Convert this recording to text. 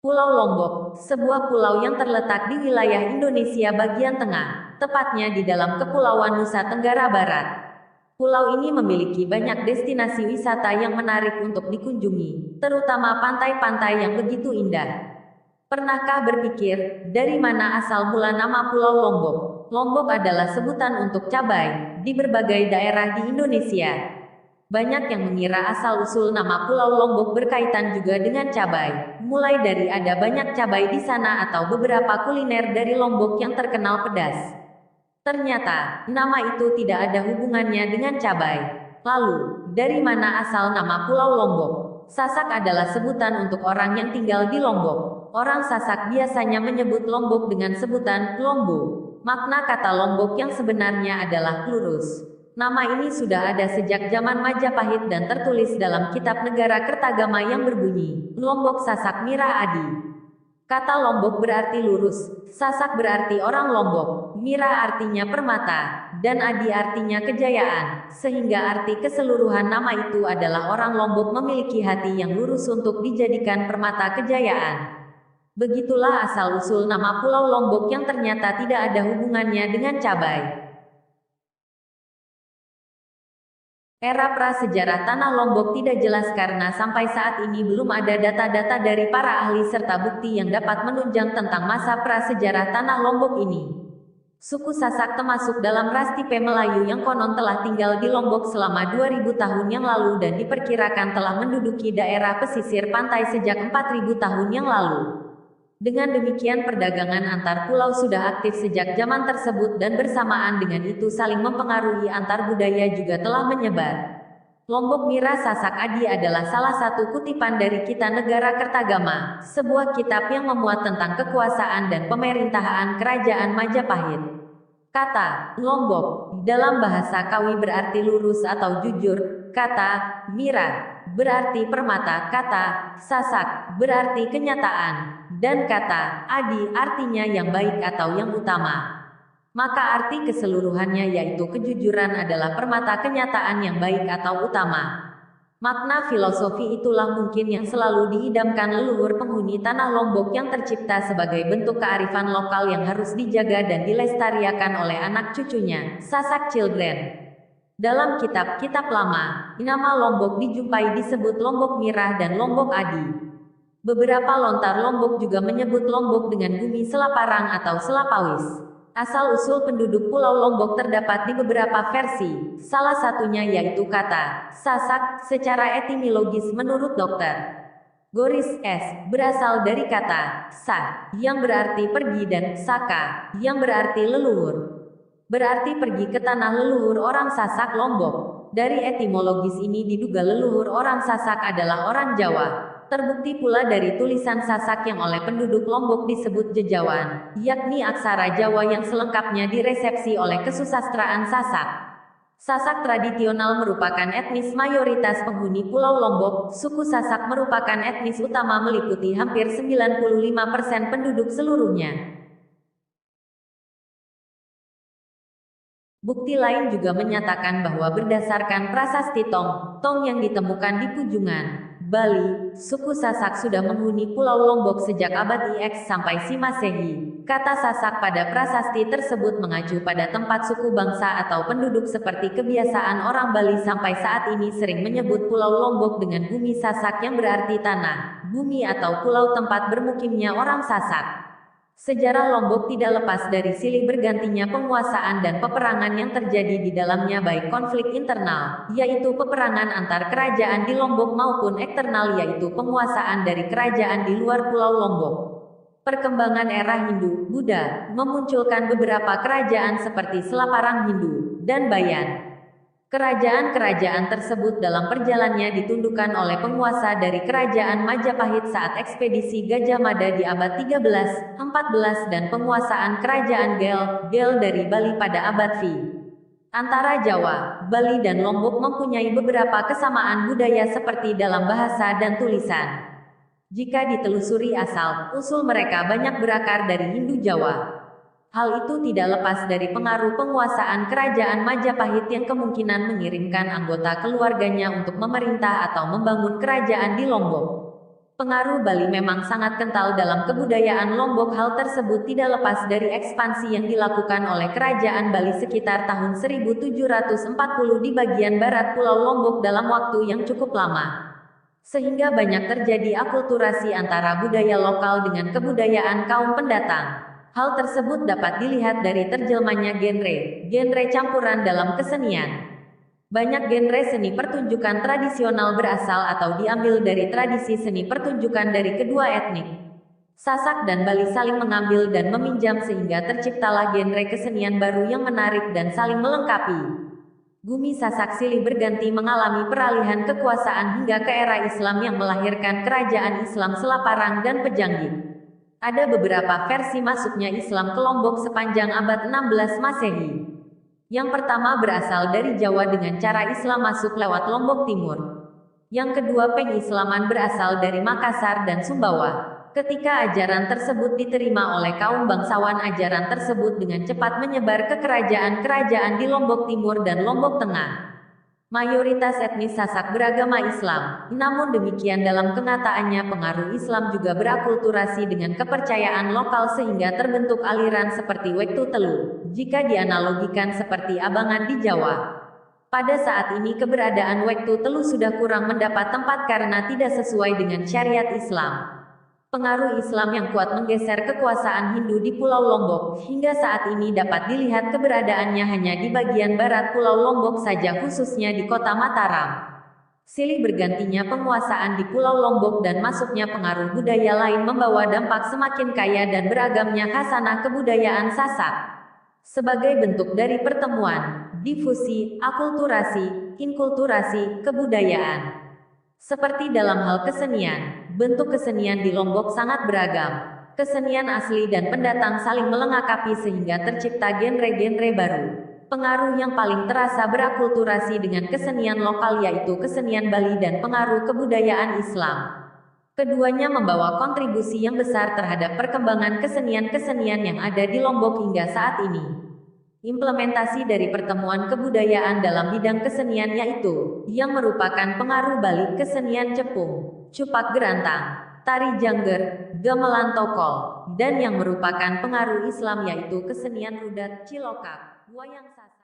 Pulau Lombok, sebuah pulau yang terletak di wilayah Indonesia bagian tengah, tepatnya di dalam Kepulauan Nusa Tenggara Barat. Pulau ini memiliki banyak destinasi wisata yang menarik untuk dikunjungi, terutama pantai-pantai yang begitu indah. Pernahkah berpikir, dari mana asal mula nama Pulau Lombok? Lombok adalah sebutan untuk cabai di berbagai daerah di Indonesia. Banyak yang mengira asal-usul nama Pulau Lombok berkaitan juga dengan cabai, mulai dari ada banyak cabai di sana atau beberapa kuliner dari Lombok yang terkenal pedas. Ternyata, nama itu tidak ada hubungannya dengan cabai. Lalu, dari mana asal nama Pulau Lombok? Sasak adalah sebutan untuk orang yang tinggal di Lombok. Orang Sasak biasanya menyebut Lombok dengan sebutan Lombo. Makna kata Lombok yang sebenarnya adalah lurus. Nama ini sudah ada sejak zaman Majapahit dan tertulis dalam kitab negara Kertagama yang berbunyi, Lombok Sasak Mira Adi. Kata Lombok berarti lurus, Sasak berarti orang Lombok, Mira artinya permata, dan Adi artinya kejayaan, sehingga arti keseluruhan nama itu adalah orang Lombok memiliki hati yang lurus untuk dijadikan permata kejayaan. Begitulah asal-usul nama Pulau Lombok yang ternyata tidak ada hubungannya dengan cabai. Era prasejarah Tanah Lombok tidak jelas karena sampai saat ini belum ada data-data dari para ahli serta bukti yang dapat menunjang tentang masa prasejarah Tanah Lombok ini. Suku Sasak termasuk dalam ras tipe Melayu yang konon telah tinggal di Lombok selama 2000 tahun yang lalu dan diperkirakan telah menduduki daerah pesisir pantai sejak 4000 tahun yang lalu. Dengan demikian perdagangan antar pulau sudah aktif sejak zaman tersebut dan bersamaan dengan itu saling mempengaruhi antar budaya juga telah menyebar. Lombok Mira Sasak Adi adalah salah satu kutipan dari Kita Negara Kertagama, sebuah kitab yang memuat tentang kekuasaan dan pemerintahan Kerajaan Majapahit. Kata Lombok dalam bahasa Kawi berarti lurus atau jujur, kata Mira berarti permata, kata Sasak berarti kenyataan, dan kata Adi artinya yang baik atau yang utama. Maka arti keseluruhannya yaitu kejujuran adalah permata kenyataan yang baik atau utama. Makna filosofi itulah mungkin yang selalu diidamkan leluhur penghuni tanah Lombok yang tercipta sebagai bentuk kearifan lokal yang harus dijaga dan dilestarikan oleh anak cucunya, Sasak Children. Dalam kitab-kitab lama, nama Lombok dijumpai disebut Lombok Mirah dan Lombok Adi. Beberapa lontar Lombok juga menyebut Lombok dengan bumi Selaparang atau Selapawis. Asal-usul penduduk Pulau Lombok terdapat di beberapa versi, salah satunya yaitu kata Sasak secara etimologis menurut Dr. Goris S. berasal dari kata Sa, yang berarti pergi dan Saka, yang berarti leluhur. Berarti pergi ke tanah leluhur orang Sasak Lombok. Dari etimologis ini diduga leluhur orang Sasak adalah orang Jawa. Terbukti pula dari tulisan Sasak yang oleh penduduk Lombok disebut Jejawan, yakni aksara Jawa yang selengkapnya diresepsi oleh kesusastraan Sasak. Sasak tradisional merupakan etnis mayoritas penghuni Pulau Lombok. Suku Sasak merupakan etnis utama meliputi hampir 95% penduduk seluruhnya. Bukti lain juga menyatakan bahwa berdasarkan prasasti Tong yang ditemukan di Pujungan, Bali, suku Sasak sudah menghuni Pulau Lombok sejak abad IX sampai Si Masehi. Kata Sasak pada prasasti tersebut mengacu pada tempat suku bangsa atau penduduk seperti kebiasaan orang Bali sampai saat ini sering menyebut Pulau Lombok dengan bumi Sasak yang berarti tanah, bumi atau pulau tempat bermukimnya orang Sasak. Sejarah Lombok tidak lepas dari silih bergantinya penguasaan dan peperangan yang terjadi di dalamnya baik konflik internal, yaitu peperangan antar kerajaan di Lombok maupun eksternal yaitu penguasaan dari kerajaan di luar Pulau Lombok. Perkembangan era Hindu, Buddha, memunculkan beberapa kerajaan seperti Selaparang Hindu, dan Bayan. Kerajaan-kerajaan tersebut dalam perjalanannya ditundukkan oleh penguasa dari kerajaan Majapahit saat ekspedisi Gajah Mada di abad 13, 14 dan penguasaan kerajaan Gel dari Bali pada abad V. Antara Jawa, Bali dan Lombok mempunyai beberapa kesamaan budaya seperti dalam bahasa dan tulisan. Jika ditelusuri asal-usul mereka banyak berakar dari Hindu Jawa. Hal itu tidak lepas dari pengaruh penguasaan kerajaan Majapahit yang kemungkinan mengirimkan anggota keluarganya untuk memerintah atau membangun kerajaan di Lombok. Pengaruh Bali memang sangat kental dalam kebudayaan Lombok. Hal tersebut tidak lepas dari ekspansi yang dilakukan oleh Kerajaan Bali sekitar tahun 1740 di bagian barat Pulau Lombok dalam waktu yang cukup lama. Sehingga banyak terjadi akulturasi antara budaya lokal dengan kebudayaan kaum pendatang. Hal tersebut dapat dilihat dari terjelmanya genre campuran dalam kesenian. Banyak genre seni pertunjukan tradisional berasal atau diambil dari tradisi seni pertunjukan dari kedua etnik. Sasak dan Bali saling mengambil dan meminjam sehingga terciptalah genre kesenian baru yang menarik dan saling melengkapi. Bumi Sasak silih berganti mengalami peralihan kekuasaan hingga ke era Islam yang melahirkan kerajaan Islam Selaparang dan Pejanggih. Ada beberapa versi masuknya Islam ke Lombok sepanjang abad 16 Masehi. Yang pertama berasal dari Jawa dengan cara Islam masuk lewat Lombok Timur. Yang kedua pengislaman berasal dari Makassar dan Sumbawa. Ketika ajaran tersebut diterima oleh kaum bangsawan, ajaran tersebut dengan cepat menyebar ke kerajaan-kerajaan di Lombok Timur dan Lombok Tengah. Mayoritas etnis Sasak beragama Islam, namun demikian dalam kenyataannya pengaruh Islam juga berakulturasi dengan kepercayaan lokal sehingga terbentuk aliran seperti Wektu Telu, jika dianalogikan seperti Abangan di Jawa. Pada saat ini keberadaan Wektu Telu sudah kurang mendapat tempat karena tidak sesuai dengan syariat Islam. Pengaruh Islam yang kuat menggeser kekuasaan Hindu di Pulau Lombok, hingga saat ini dapat dilihat keberadaannya hanya di bagian barat Pulau Lombok saja, khususnya di kota Mataram. Silih bergantinya penguasaan di Pulau Lombok dan masuknya pengaruh budaya lain membawa dampak semakin kaya dan beragamnya khasanah kebudayaan Sasak. Sebagai bentuk dari pertemuan, difusi, akulturasi, inkulturasi, kebudayaan. Seperti dalam hal kesenian, bentuk kesenian di Lombok sangat beragam. Kesenian asli dan pendatang saling melengkapi sehingga tercipta genre-genre baru. Pengaruh yang paling terasa berakulturasi dengan kesenian lokal yaitu kesenian Bali dan pengaruh kebudayaan Islam. Keduanya membawa kontribusi yang besar terhadap perkembangan kesenian-kesenian yang ada di Lombok hingga saat ini. Implementasi dari pertemuan kebudayaan dalam bidang kesenian yaitu, yang merupakan pengaruh Bali kesenian Cepung, Cupak Gerantang, Tari Jangger, Gamelan Tokol, dan yang merupakan pengaruh Islam yaitu kesenian Rudat, Cilokak, Wayang Sasak.